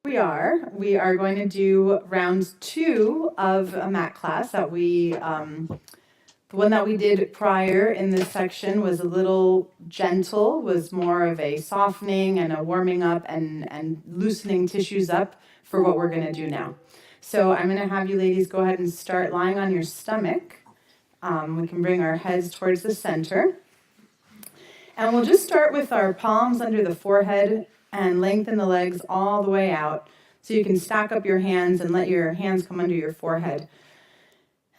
We are going to do round 2 of a mat class that the one that we did prior in this section was a little gentle, was more of a softening and a warming up and loosening tissues up for what we're gonna do now. So I'm gonna have you ladies go ahead and start lying on your stomach. We can bring our heads towards the center. And we'll just start with our palms under the forehead and lengthen the legs all the way out. So you can stack up your hands and let your hands come under your forehead.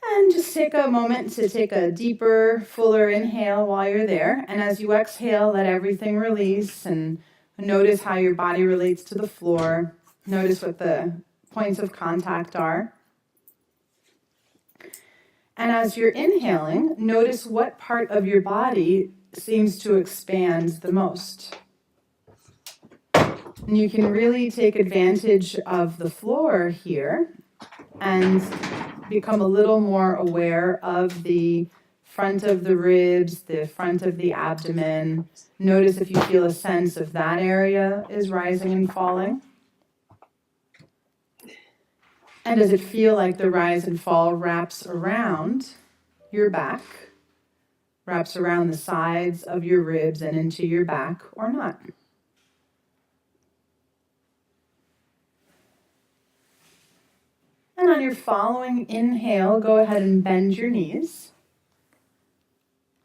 And just take a moment to take a deeper, fuller inhale while you're there. And as you exhale, let everything release and notice how your body relates to the floor. Notice what the points of contact are. And as you're inhaling, notice what part of your body seems to expand the most. And you can really take advantage of the floor here and become a little more aware of the front of the ribs, the front of the abdomen. Notice if you feel a sense of that area is rising and falling. And does it feel like the rise and fall wraps around your back, wraps around the sides of your ribs and into your back or not? And on your following inhale, go ahead and bend your knees.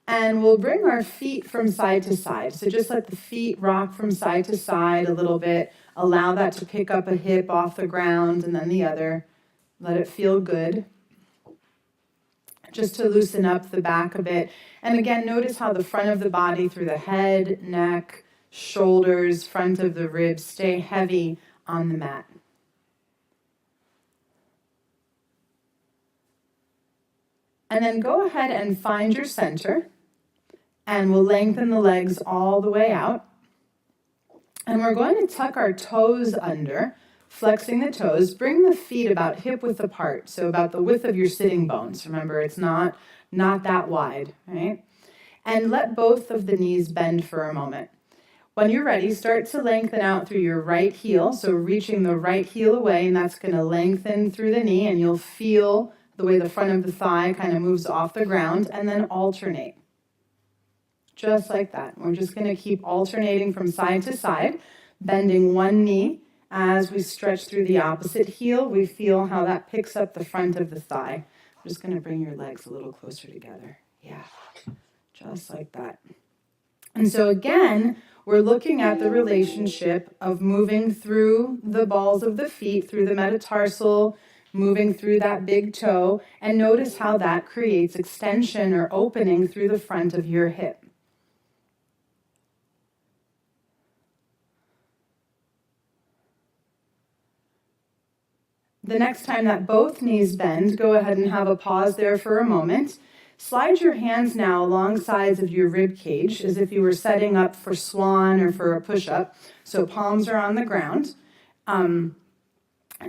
And we'll bring our feet from side to side. So just let the feet rock from side to side a little bit. Allow that to pick up a hip off the ground and then the other. Let it feel good. Just to loosen up the back a bit. And again, notice how the front of the body through the head, neck, shoulders, front of the ribs stay heavy on the mat. And then go ahead and find your center, and we'll lengthen the legs all the way out. And we're going to tuck our toes under, flexing the toes. Bring the feet about hip width apart, so about the width of your sitting bones. Remember, it's not that wide, right? And let both of the knees bend for a moment. When you're ready, start to lengthen out through your right heel, so reaching the right heel away, and that's going to lengthen through the knee, and you'll feel the way the front of the thigh kind of moves off the ground, and then alternate. Just like that. We're just going to keep alternating from side to side, bending one knee. As we stretch through the opposite heel, we feel how that picks up the front of the thigh. I'm just going to bring your legs a little closer together. Yeah, just like that. And so again, we're looking at the relationship of moving through the balls of the feet, through the metatarsal, moving through that big toe, and notice how that creates extension or opening through the front of your hip. The next time that both knees bend, go ahead and have a pause there for a moment. Slide your hands now along sides of your rib cage as if you were setting up for swan or for a push-up. So palms are on the ground.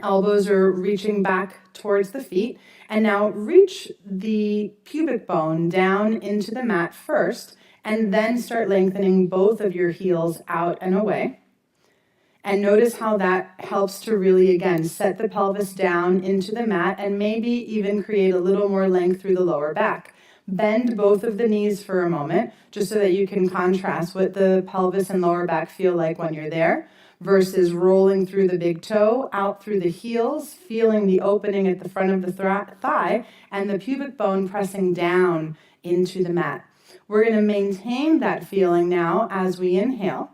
Elbows are reaching back towards the feet. And now reach the pubic bone down into the mat first, and then start lengthening both of your heels out and away. And notice how that helps to really, again, set the pelvis down into the mat and maybe even create a little more length through the lower back. Bend both of the knees for a moment, just so that you can contrast what the pelvis and lower back feel like when you're there, versus rolling through the big toe, out through the heels, feeling the opening at the front of the thigh, and the pubic bone pressing down into the mat. We're going to maintain that feeling now as we inhale.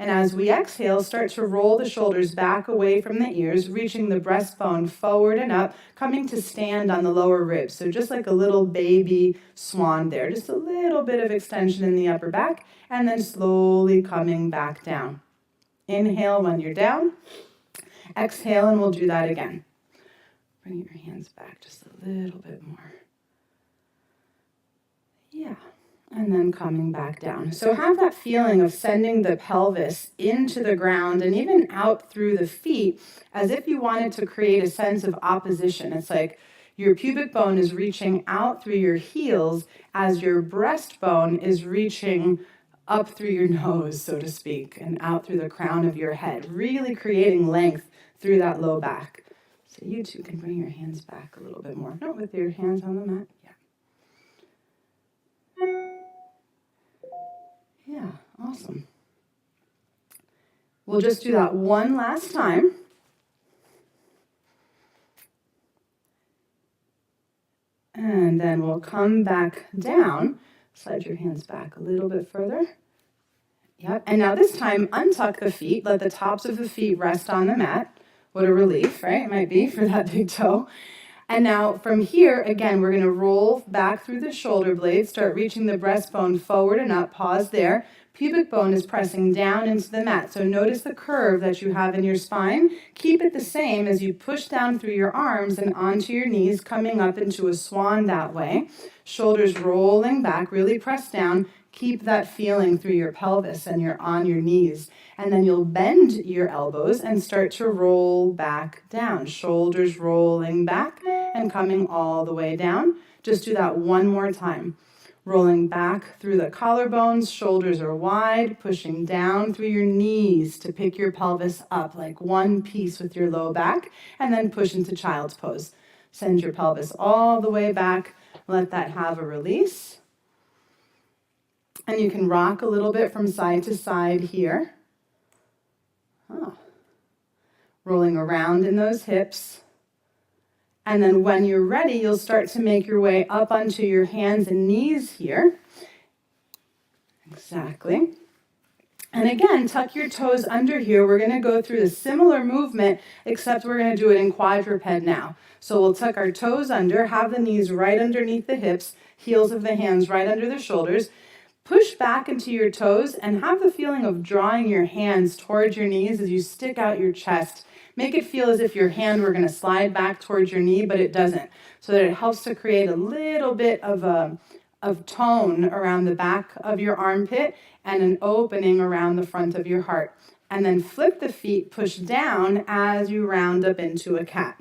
And as we exhale, start to roll the shoulders back away from the ears, reaching the breastbone forward and up, coming to stand on the lower ribs. So just like a little baby swan there, just a little bit of extension in the upper back, and then slowly coming back down. Inhale when you're down. Exhale, and we'll do that again. Bring your hands back just a little bit more. Yeah. And then coming back down. So have that feeling of sending the pelvis into the ground and even out through the feet as if you wanted to create a sense of opposition. It's like your pubic bone is reaching out through your heels as your breastbone is reaching up through your nose, so to speak, and out through the crown of your head, really creating length through that low back. So you two can bring your hands back a little bit more. No, with your hands on the mat. Yeah, awesome. We'll just do that one last time. And then we'll come back down. Slide your hands back a little bit further. Yep. And now this time, untuck the feet. Let the tops of the feet rest on the mat. What a relief, right? It might be for that big toe. And now from here, again, we're going to roll back through the shoulder blades. Start reaching the breastbone forward and up. Pause there. Pubic bone is pressing down into the mat. So notice the curve that you have in your spine. Keep it the same as you push down through your arms and onto your knees, coming up into a swan that way. Shoulders rolling back, really press down. Keep that feeling through your pelvis and you're on your knees. And then you'll bend your elbows and start to roll back down. Shoulders rolling back and coming all the way down. Just do that one more time. Rolling back through the collarbones, shoulders are wide, pushing down through your knees to pick your pelvis up like one piece with your low back, and then push into child's pose. Send your pelvis all the way back. Let that have a release. And you can rock a little bit from side to side here. Rolling around in those hips. And then when you're ready, you'll start to make your way up onto your hands and knees here. Exactly. And again, tuck your toes under here. We're going to go through a similar movement, except we're going to do it in quadruped now. So we'll tuck our toes under, have the knees right underneath the hips, heels of the hands right under the shoulders. Push back into your toes and have the feeling of drawing your hands towards your knees as you stick out your chest. Make it feel as if your hand were going to slide back towards your knee, but it doesn't. So that it helps to create a little bit of tone around the back of your armpit and an opening around the front of your heart. And then flip the feet, push down as you round up into a cat.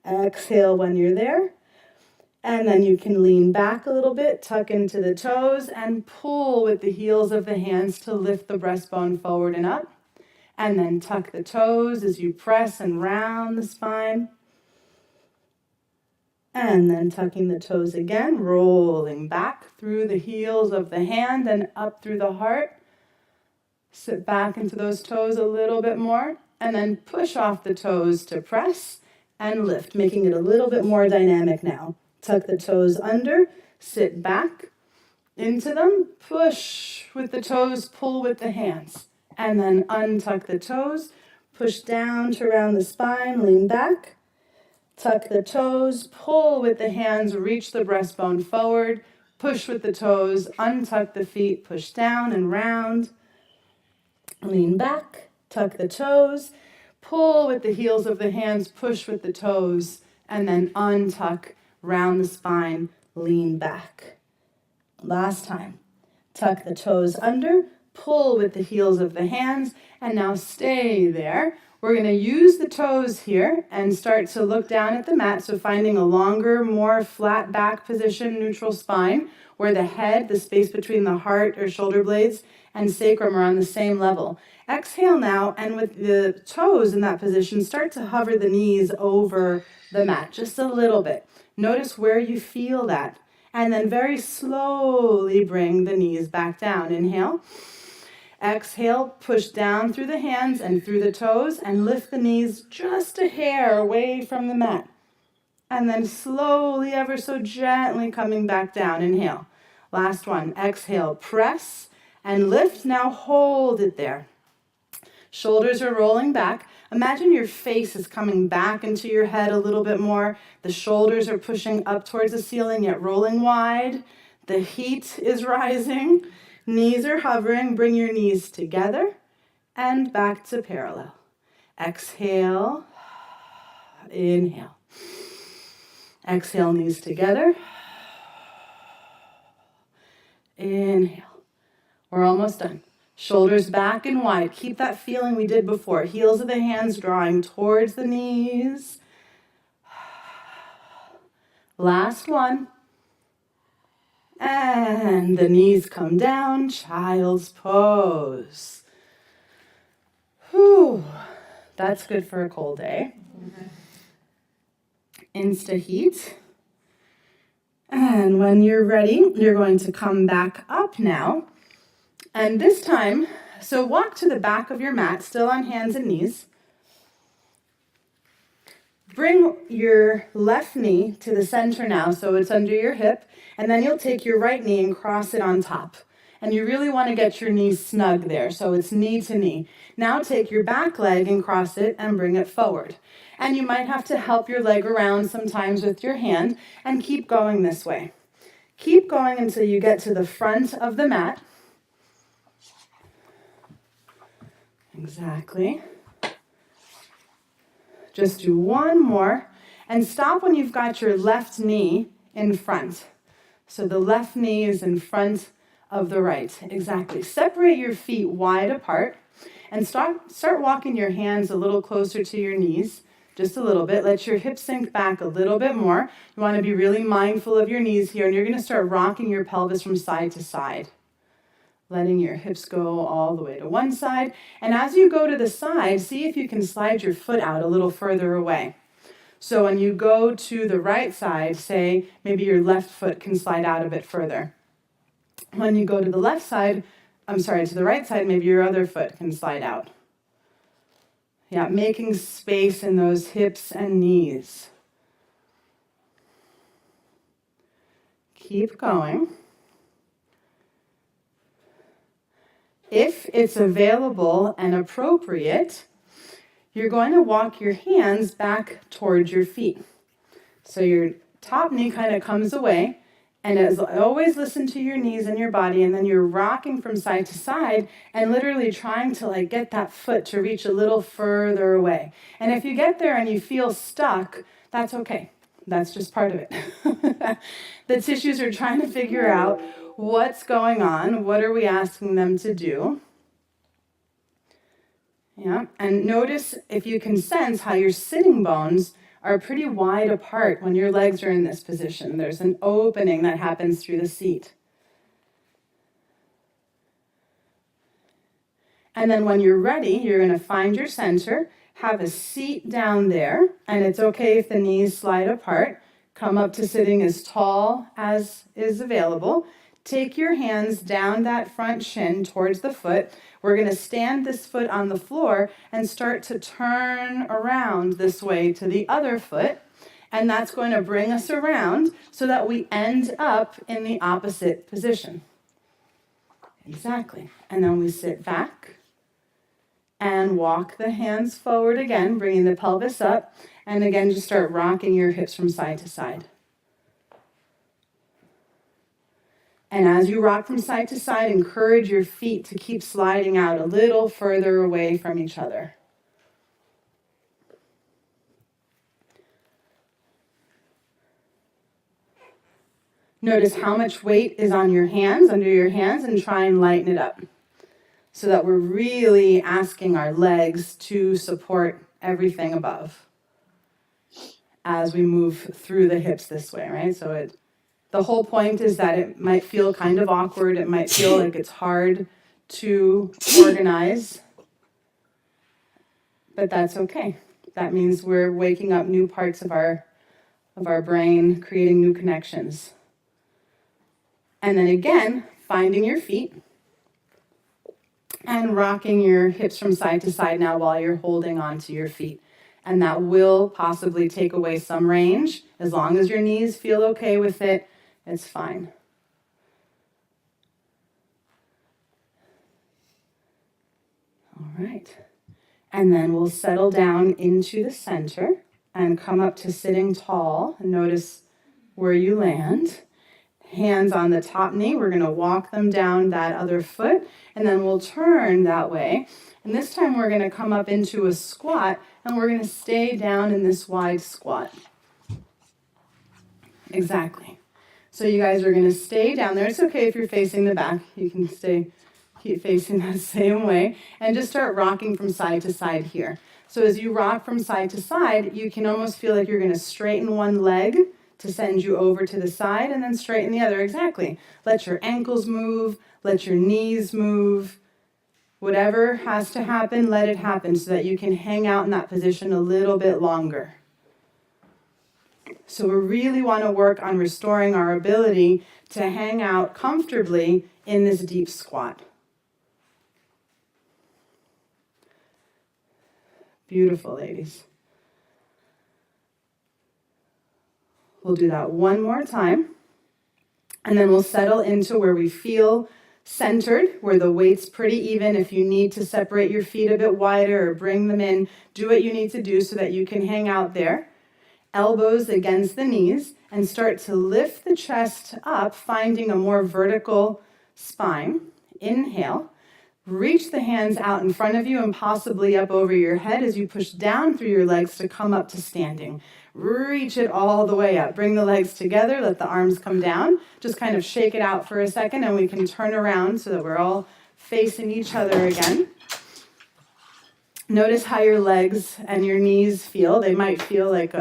Exhale when you're there. And then you can lean back a little bit, tuck into the toes, and pull with the heels of the hands to lift the breastbone forward and up. And then tuck the toes as you press and round the spine. And then tucking the toes again, rolling back through the heels of the hand and up through the heart. Sit back into those toes a little bit more. And then push off the toes to press and lift, making it a little bit more dynamic now. Tuck the toes under, sit back into them, push with the toes, pull with the hands. And then untuck the toes, push down to round the spine, lean back. Tuck the toes, pull with the hands, reach the breastbone forward, push with the toes, untuck the feet, push down and round. Lean back, tuck the toes, pull with the heels of the hands, push with the toes, and then untuck, round the spine, lean back. Last time. Tuck the toes under, pull with the heels of the hands, and now stay there. We're going to use the toes here and start to look down at the mat, so finding a longer, more flat back position, neutral spine, where the head, the space between the heart or shoulder blades, and sacrum are on the same level. Exhale now, and with the toes in that position, start to hover the knees over the mat, just a little bit. Notice where you feel that. And then very slowly bring the knees back down. Inhale. Exhale, push down through the hands and through the toes and lift the knees just a hair away from the mat. And then slowly, ever so gently coming back down. Inhale. Last one. Exhale, press and lift. Now hold it there. Shoulders are rolling back. Imagine your face is coming back into your head a little bit more. The shoulders are pushing up towards the ceiling, yet rolling wide. The heat is rising. Knees are hovering. Bring your knees together and back to parallel. Exhale. Inhale. Exhale, knees together. Inhale. We're almost done. Shoulders back and wide. Keep that feeling we did before. Heels of the hands drawing towards the knees. Last one. And the knees come down, child's pose. Whew, that's good for a cold day. Insta heat. And when you're ready, you're going to come back up now. And this time, so walk to the back of your mat, still on hands and knees. Bring your left knee to the center now, so it's under your hip, and then you'll take your right knee and cross it on top. And you really want to get your knees snug there, so it's knee to knee. Now take your back leg and cross it and bring it forward. And you might have to help your leg around sometimes with your hand, and keep going this way. Keep going until you get to the front of the mat. Exactly. Just do one more, and stop when you've got your left knee in front. So the left knee is in front of the right. Exactly. Separate your feet wide apart, and start walking your hands a little closer to your knees, just a little bit. Let your hips sink back a little bit more. You want to be really mindful of your knees here, and you're going to start rocking your pelvis from side to side. Letting your hips go all the way to one side. And as you go to the side, see if you can slide your foot out a little further away. So when you go to the right side, say maybe your left foot can slide out a bit further. When you go to the left side, to the right side, maybe your other foot can slide out. Yeah, making space in those hips and knees. Keep going. If it's available and appropriate, you're going to walk your hands back towards your feet. So your top knee kind of comes away, and as always listen to your knees and your body, and then you're rocking from side to side and literally trying to get that foot to reach a little further away. And if you get there and you feel stuck, that's okay. That's just part of it. The tissues are trying to figure out what's going on, what are we asking them to do. Yeah, and notice if you can sense how your sitting bones are pretty wide apart when your legs are in this position. There's an opening that happens through the seat. And then when you're ready, you're going to find your center, have a seat down there, and it's okay if the knees slide apart. Come up to sitting as tall as is available. Take your hands down that front shin towards the foot. We're going to stand this foot on the floor and start to turn around this way to the other foot. And that's going to bring us around so that we end up in the opposite position. Exactly. And then we sit back and walk the hands forward again, bringing the pelvis up. And again, just start rocking your hips from side to side. And as you rock from side to side, encourage your feet to keep sliding out a little further away from each other. Notice how much weight is on your hands, under your hands, and try and lighten it up so that we're really asking our legs to support everything above as we move through the hips this way, right? So the whole point is that it might feel kind of awkward. It might feel like it's hard to organize, but that's okay. That means we're waking up new parts of our brain, creating new connections. And then again, finding your feet and rocking your hips from side to side now while you're holding onto your feet. And that will possibly take away some range. As long as your knees feel okay with it, it's fine. All right. And then we'll settle down into the center and come up to sitting tall. Notice where you land. Hands on the top knee. We're going to walk them down that other foot, and then we'll turn that way. And this time we're going to come up into a squat, and we're going to stay down in this wide squat. Exactly. So you guys are going to stay down there. It's okay if you're facing the back. You can keep facing that same way, and just start rocking from side to side here. So as you rock from side to side, you can almost feel like you're going to straighten one leg to send you over to the side, and then straighten the other. Exactly. Let your ankles move, let your knees move. Whatever has to happen, let it happen so that you can hang out in that position a little bit longer. So we really want to work on restoring our ability to hang out comfortably in this deep squat. Beautiful, ladies. We'll do that one more time, and then we'll settle into where we feel centered, where the weight's pretty even. If you need to separate your feet a bit wider or bring them in, do what you need to do so that you can hang out there. Elbows against the knees, and start to lift the chest up, finding a more vertical spine. Inhale. Reach the hands out in front of you and possibly up over your head as you push down through your legs to come up to standing. Reach it all the way up. Bring the legs together, let the arms come down. Just kind of shake it out for a second, and we can turn around so that we're all facing each other again. Notice how your legs and your knees feel. They might feel like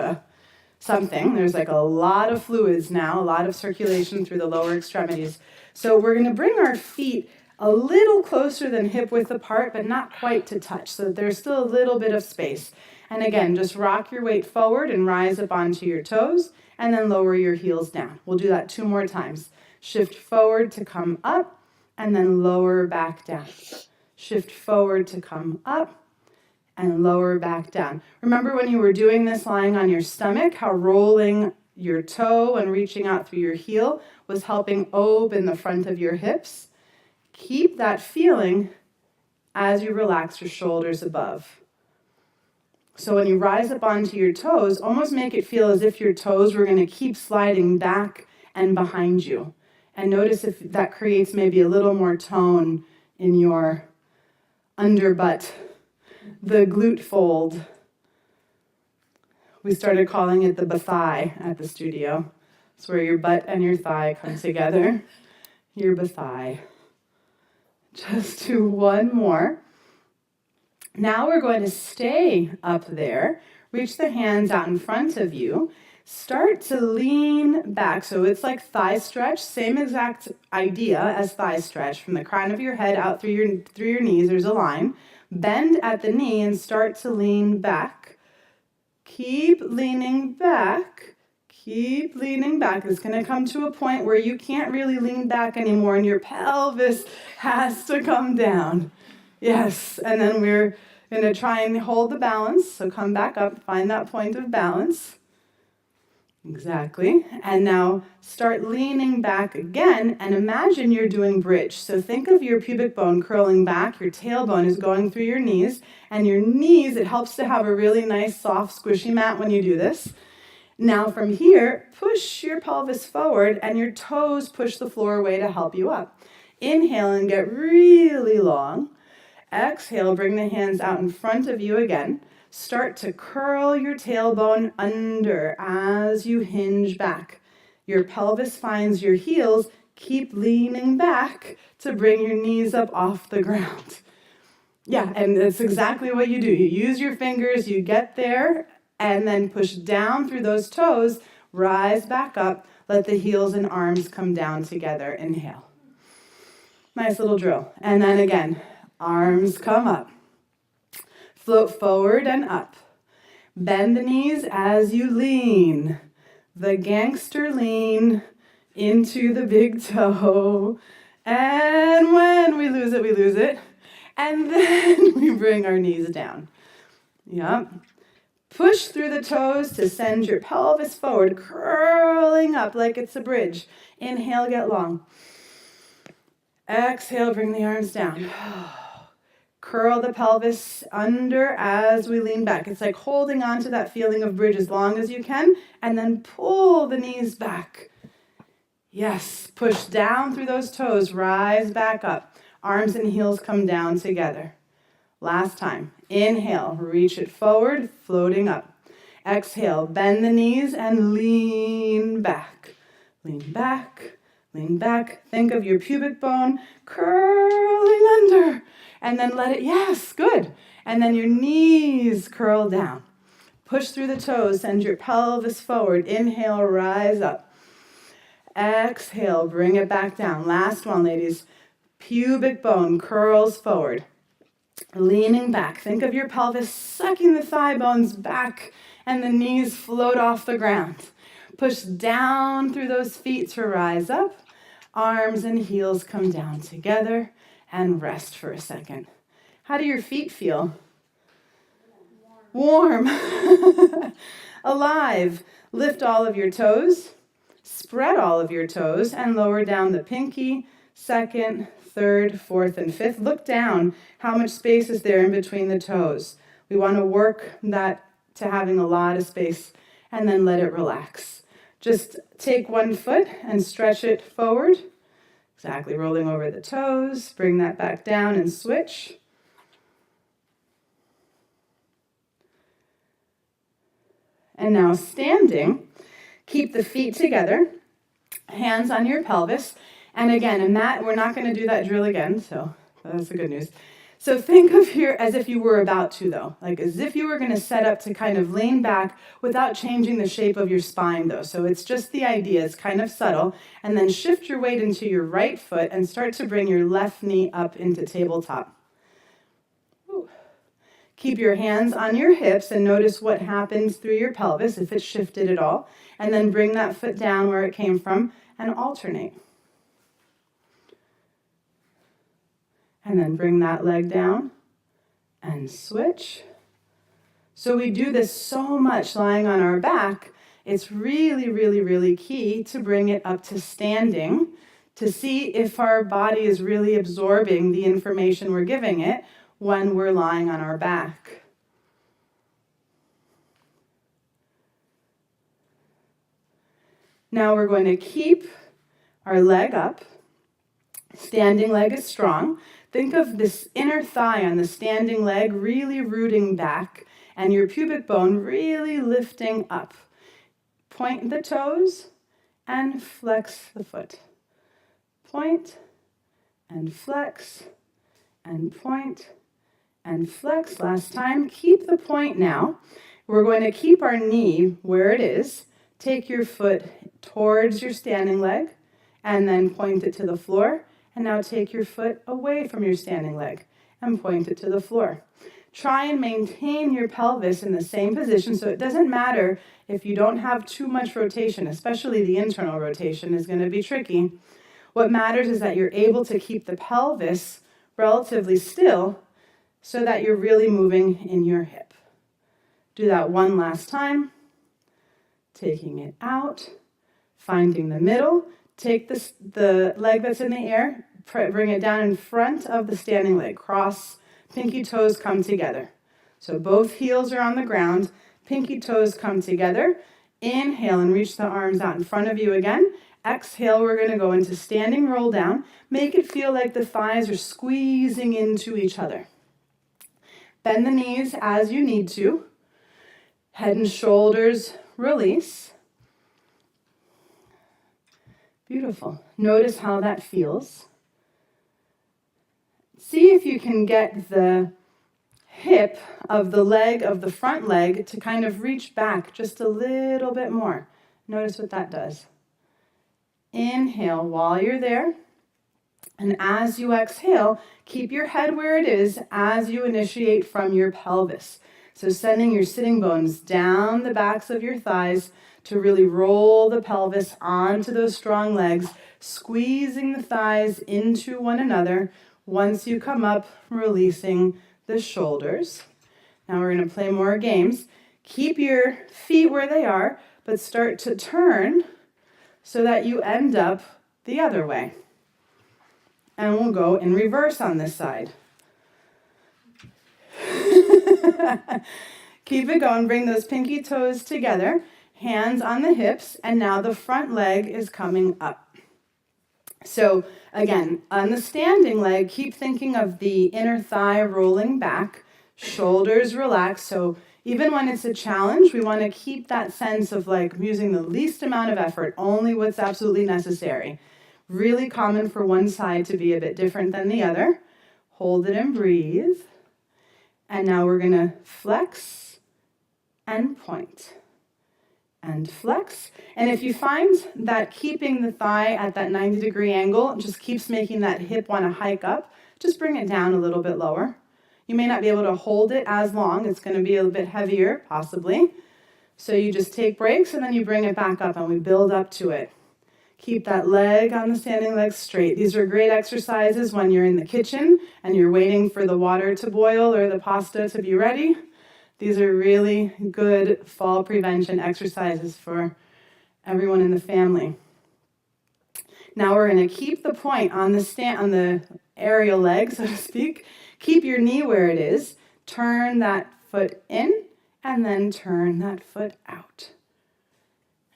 something. There's like a lot of fluids now, a lot of circulation through the lower extremities. So we're going to bring our feet a little closer than hip width apart, but not quite to touch, so that there's still a little bit of space. And again, just rock your weight forward and rise up onto your toes, and then lower your heels down. We'll do that 2 more times. Shift forward to come up, and then lower back down. Shift forward to come up, and lower back down. Remember when you were doing this lying on your stomach, how rolling your toe and reaching out through your heel was helping open the front of your hips? Keep that feeling as you relax your shoulders above. So when you rise up onto your toes, almost make it feel as if your toes were going to keep sliding back and behind you. And notice if that creates maybe a little more tone in your underbutt, the glute fold. We started calling it the bathigh at the studio. It's where your butt and your thigh come together. Your bathigh. Just do one more. Now we're going to stay up there. Reach the hands out in front of you. Start to lean back. So it's like thigh stretch, same exact idea as thigh stretch. From the crown of your head out through your knees, there's a line. Bend at the knee and start to lean back. Keep leaning back. Keep leaning back. It's going to come to a point where you can't really lean back anymore and your pelvis has to come down. Yes, and then we're going to try and hold the balance. So come back up, find that point of balance. Exactly. And now start leaning back again and imagine you're doing bridge. So think of your pubic bone curling back, your tailbone is going through your knees, and your knees, it helps to have a really nice soft squishy mat when you do this. Now from here, push your pelvis forward and your toes push the floor away to help you up. Inhale and get really long. Exhale, bring the hands out in front of you again. Start to curl your tailbone under as you hinge back. Your pelvis finds your heels. Keep leaning back to bring your knees up off the ground. Yeah, and that's exactly what you do. You use your fingers, you get there, and then push down through those toes, rise back up, let the heels and arms come down together. Inhale. Nice little drill. And then again, arms come up. Float forward and up. Bend the knees as you lean. The gangster lean into the big toe. And when we lose it, we lose it. And then we bring our knees down. Yep. Push through the toes to send your pelvis forward, curling up like it's a bridge. Inhale, get long. Exhale, bring the arms down. Curl the pelvis under as we lean back. It's like holding on to that feeling of bridge as long as you can, and then pull the knees back. Yes, push down through those toes, rise back up. Arms and heels come down together. Last time. Inhale, reach it forward, floating up. Exhale, bend the knees and lean back. Lean back, lean back. Think of your pubic bone curling under. And then let it, yes, good. And then your knees curl down. Push through the toes, send your pelvis forward. Inhale, rise up. Exhale, bring it back down. Last one, ladies. Pubic bone curls forward. Leaning back. Think of your pelvis sucking the thigh bones back and the knees float off the ground. Push down through those feet to rise up. Arms and heels come down together and rest for a second. How do your feet feel? Warm. Alive. Lift all of your toes. Spread all of your toes and lower down the pinky, second, third, fourth, and fifth. Look down. How much space is there in between the toes? We want to work that to having a lot of space and then let it relax. Just take one foot and stretch it forward. Exactly, rolling over the toes. Bring that back down and switch. And now standing, keep the feet together, hands on your pelvis. And again, in that, we're not going to do that drill again, so that's the good news. So think of here as if you were about to, though, like as if you were going to set up to kind of lean back without changing the shape of your spine, though. So it's just the idea, it's kind of subtle. And then shift your weight into your right foot and start to bring your left knee up into tabletop. Ooh. Keep your hands on your hips and notice what happens through your pelvis, if it's shifted at all. And then bring that foot down where it came from and alternate. And then bring that leg down and switch. So we do this so much lying on our back, it's really, really, really key to bring it up to standing to see if our body is really absorbing the information we're giving it when we're lying on our back. Now we're going to keep our leg up. Standing leg is strong. Think of this inner thigh on the standing leg really rooting back and your pubic bone really lifting up. Point the toes and flex the foot. Point and flex and point and flex. Last time, keep the point now. We're going to keep our knee where it is. Take your foot towards your standing leg and then point it to the floor. And now take your foot away from your standing leg and point it to the floor. Try and maintain your pelvis in the same position, so it doesn't matter if you don't have too much rotation, especially the internal rotation is going to be tricky. What matters is that you're able to keep the pelvis relatively still so that you're really moving in your hip. Do that one last time. Taking it out, finding the middle. Take the leg that's in the air, bring it down in front of the standing leg. Cross, pinky toes come together. So both heels are on the ground, pinky toes come together. Inhale and reach the arms out in front of you again. Exhale, we're going to go into standing roll down. Make it feel like the thighs are squeezing into each other. Bend the knees as you need to. Head and shoulders release. Beautiful. Notice how that feels. See if you can get the hip of the leg, of the front leg, to kind of reach back just a little bit more. Notice what that does. Inhale while you're there. And as you exhale, keep your head where it is as you initiate from your pelvis. So sending your sitting bones down the backs of your thighs to really roll the pelvis onto those strong legs, squeezing the thighs into one another. Once you come up, releasing the shoulders. Now we're going to play more games. Keep your feet where they are, but start to turn so that you end up the other way. And we'll go in reverse on this side. Keep it going. Bring those pinky toes together. Hands on the hips, and now the front leg is coming up. So again, on the standing leg, keep thinking of the inner thigh rolling back, shoulders relaxed. So even when it's a challenge, we want to keep that sense of like using the least amount of effort, only what's absolutely necessary. Really common for one side to be a bit different than the other. Hold it and breathe. And now we're going to flex and point. And flex. And if you find that keeping the thigh at that 90-degree angle just keeps making that hip want to hike up, just bring it down a little bit lower. You may not be able to hold it as long. It's going to be a little bit heavier, possibly. So you just take breaks and then you bring it back up and we build up to it. Keep that leg on the standing leg straight. These are great exercises when you're in the kitchen and you're waiting for the water to boil or the pasta to be ready. These are really good fall prevention exercises for everyone in the family. Now we're going to keep the point on the aerial leg, so to speak. Keep your knee where it is. Turn that foot in and then turn that foot out.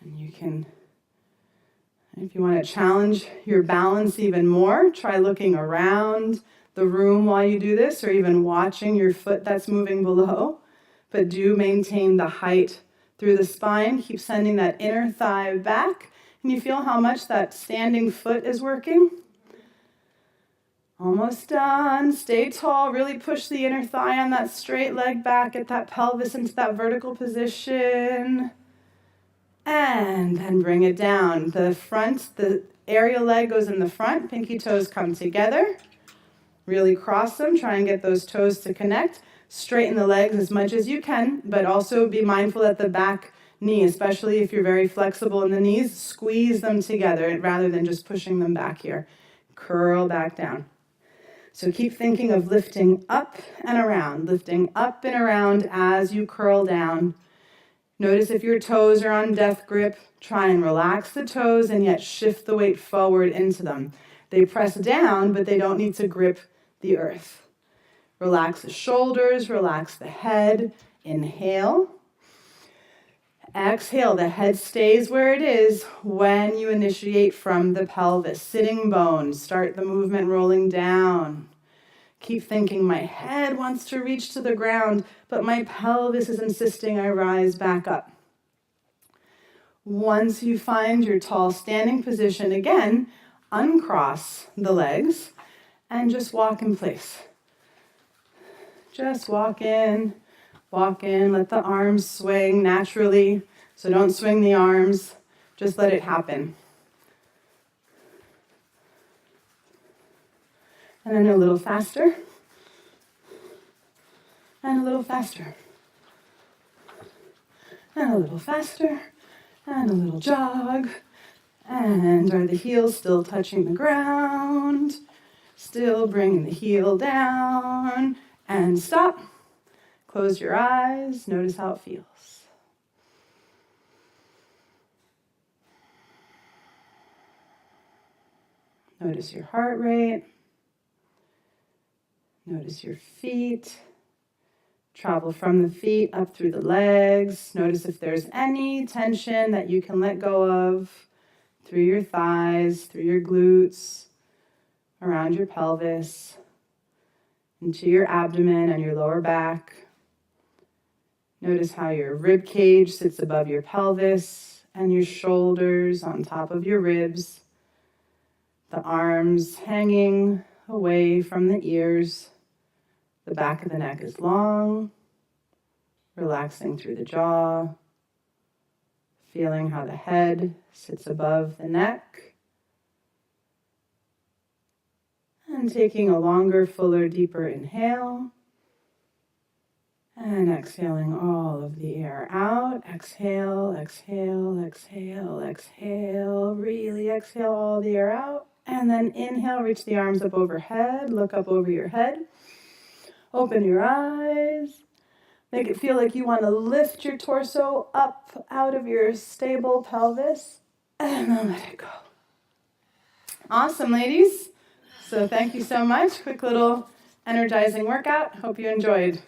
And you can, if you want to challenge your balance even more, try looking around the room while you do this, or even watching your foot that's moving below. But do maintain the height through the spine. Keep sending that inner thigh back. And you feel how much that standing foot is working? Almost done. Stay tall. Really push the inner thigh on that straight leg back. Get that pelvis into that vertical position. And then bring it down. The aerial leg goes in the front. Pinky toes come together. Really cross them. Try and get those toes to connect. Straighten the legs as much as you can, but also be mindful at the back knee, especially if you're very flexible in the knees. Squeeze them together rather than just pushing them back here. Curl back down. So keep thinking of lifting up and around as you curl down. Notice if your toes are on death grip, try and relax the toes and yet shift the weight forward into them. They press down, but they don't need to grip the earth. Relax the shoulders, relax the head. Inhale. Exhale, the head stays where it is when you initiate from the pelvis. Sitting bones, start the movement rolling down. Keep thinking, my head wants to reach to the ground, but my pelvis is insisting I rise back up. Once you find your tall standing position again, uncross the legs and just walk in place. Just walk in, let the arms swing naturally. So don't swing the arms, just let it happen. And then a little faster, and a little faster, and a little faster, and a little jog. And are the heels still touching the ground? Still bringing the heel down. And stop. Close your eyes. Notice how it feels. Notice your heart rate. Notice your feet. Travel from the feet up through the legs. Notice if there's any tension that you can let go of through your thighs, through your glutes, around your pelvis, into your abdomen and your lower back. Notice how your rib cage sits above your pelvis and your shoulders on top of your ribs. The arms hanging away from the ears. The back of the neck is long, relaxing through the jaw. Feeling how the head sits above the neck. And taking a longer, fuller, deeper inhale. And exhaling all of the air out. Exhale, exhale, exhale, exhale. Really exhale all the air out. And then inhale, reach the arms up overhead. Look up over your head. Open your eyes. Make it feel like you want to lift your torso up out of your stable pelvis. And then let it go. Awesome, ladies. So thank you so much. Quick little energizing workout. Hope you enjoyed.